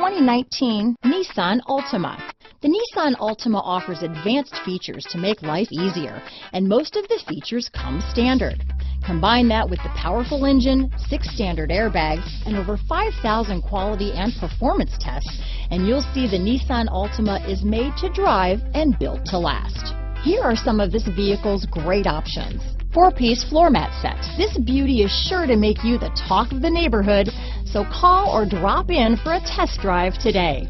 2019 Nissan Altima. The Nissan Altima offers advanced features to make life easier, and most of the features come standard. Combine that with the powerful engine, 6 standard airbags, and over 5,000 quality and performance tests, and you'll see the Nissan Altima is made to drive and built to last. Here are some of this vehicle's great options. 4-piece floor mat set. This beauty is sure to make you the talk of the neighborhood, so call or drop in for a test drive today.